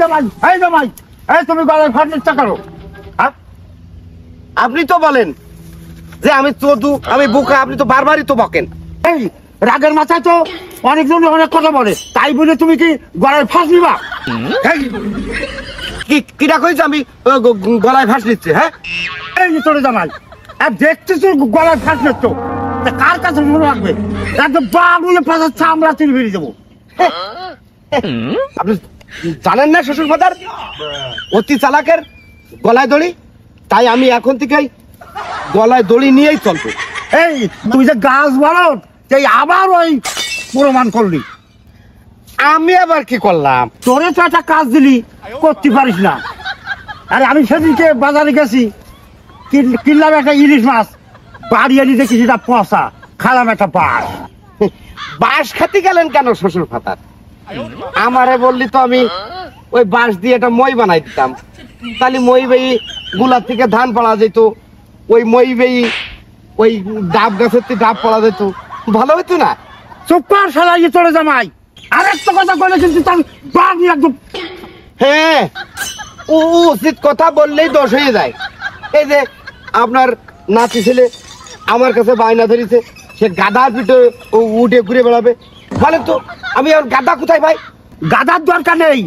জামাই, এই জামাই, এই তুমি গলায় ফাঁস নিচ্ছ কেন? আপনি তো বলেন যে আমি চোদু, আমি বোকা, আপনি তো বারবারই তো বকেন। এই রাগের মাথায় তো অনেকজন অনেক কথা বলে, তাই বলে তুমি কি গলায় ফাঁস নিবা? কিরা কইছে আমি গলায় ফাঁস নিচ্ছে? হ্যাঁ, এই যে চলে জামাই, আর দেখতেছো গলায় ফাঁস নিচ্ছ, কার কাছে মনে রাখবে? একদম বাবুলে পাশে চামড়া চিনি বেরিয়ে যাবো। আপনি জানেন না শ্বশুর ফাদার অতি চালাকের গলায় দড়ি, তাই আমি এখন থেকেই গলায় দড়ি নিয়েই চলবো। এই তুই যে গাছ বলো, সেই আবার ওই প্রমাণ করলি। আমি আবার কি করলাম? তোরে তো একটা কাজ দিলি, করতে পারিস না। আরে আমি সেদিনকে বাজারে গেছি, কিনলাম একটা ইলিশ মাছ, বাড়ি এনে দেখি সেটা পচা, খালাম একটা বাঁশ। বাঁশ খাতে গেলেন কেন শ্বশুর ফাদার? আমারে বললি তো আমি ওই বাঁশ দিয়ে একটা মই বানাই দিতাম, তাহলে মই বেই গুলার থেকে ধান পড়া যেত, ওই মই বেই ওই ডাব গাছের থেকে ডাব পড়া যেত, ভালো হইতো না? চুপ কর শালা, ইয়ে চলে জামাই, আরেকটা কথা বলে কিন্তু তার বাঘ একদম। হ্যাঁ, উচিত কথা বললেই দোষ হয়ে যায়। এই যে আপনার নাতি ছেলে আমার কাছে বায়না ধরেছে, সে গাধার পিঠে উঠে ঘুরে বেড়াবে। বলেন তো আমি আর গাধা কোথায় ভাই? গাদার দরকার নেই,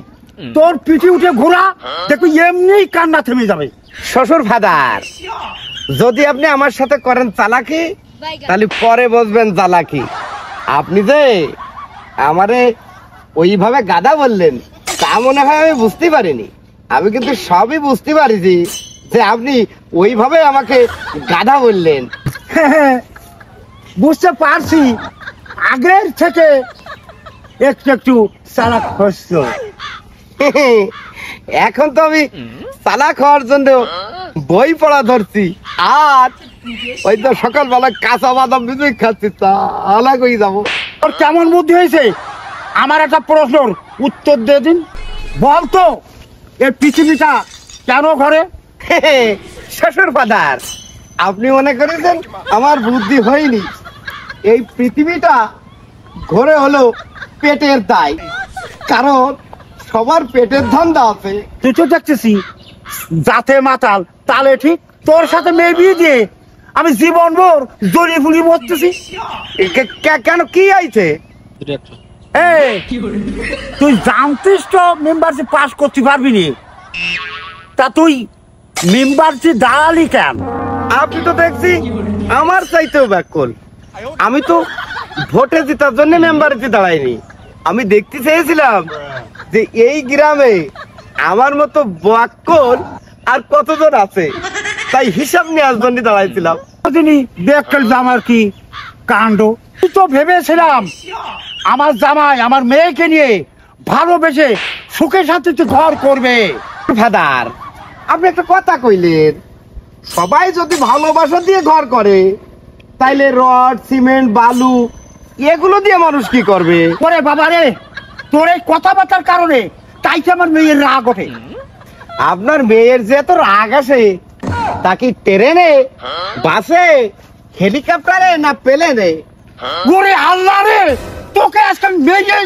তোর পিঠে উঠে ঘোরা দেখো এমনি কান্না থেমে যাবে। শ্বশুর ফাদার, যদি আপনি আমার সাথে করেন চালাকি, তাহলে পরে বসবেন চালাকি। আপনি যে আমারে ওইভাবে গাধা বললেন, তা মনে হয় আমি বুঝতে পারিনি। আমি কিন্তু সবই বুঝতে পারিছি যে আপনি ওইভাবে আমাকে গাধা বললেন। বুঝতে পারছি, আগের থেকে একটু একটু চালাক হচ্ছ। এখন তো আমি চালাক হওয়ার জন্য বই পড়া ধরছি, আর ওই তো সকালবেলা কাঁচা বাদাম ভিজে খাচ্ছি, চালাক হয়ে যাবো। তোর কেমন বুদ্ধি হয়েছে? আমার একটা প্রশ্নর উত্তর দিয়ে দিন, বলতো এই পৃথিবীটা কেন ঘরে? শ্বশুর ফাদার, আপনি মনে করেছেন আমার বুদ্ধি হয়নি? এই পৃথিবীটা ঘরে হলো পেটের দায়, কারণ সবার পেটের ধান্দা আছে। তুই তো দেখতেছি যাতে মাতাল তালে ঠিক, তোর সাথে মেয়ে বিয়ে দিয়ে আমি জীবন ভর জড়িয়ে ফুলিয়ে মরতেছি। কেন, কি আইছে? এই তুই জানতিস তো মেম্বারশিপ পাস করতে পারবি নি, তা তুই মেম্বারশিপ দাঁড়ালি কেন? আপনি তো দেখছি আমার চাইতেও ব্যাকল। আমি তো ভোটে জেতার জন্য মেম্বারশিপে দাঁড়াইনি, আমি দেখতে চেয়েছিলাম যে এই গ্রামে আমার মতো ব্যাকল আর কতজন আছে, তাই হিসাব নেওয়ার জন্য দাঁড়াইছিলাম। ব্যাকল জামার কি কাণ্ড! তুই তো ভেবেছিলাম আমার জামাই আমার মেয়েকে নিয়ে ভালোবেসে সুখে শান্তিতে ঘর করবে। ফাদার, আপনি একটা কথা কইলেন, সবাই যদি ভালোবাসা দিয়ে ঘর করে, তাইলে রড সিমেন্ট বালু এগুলো দিয়ে মানুষ কি করবে? ওরে বাবা রে, তোর এই কথাবার্তার কারণে তাইতে আমার মেয়ের রাগ ওঠে। আপনার মেয়ের যে এত রাগ আসে, তা কি ট্রেনে, বাসে, হেলিকপ্টারে না প্লেনে? ওরে আল্লাহ রে, তোকে আজকে মেয়ে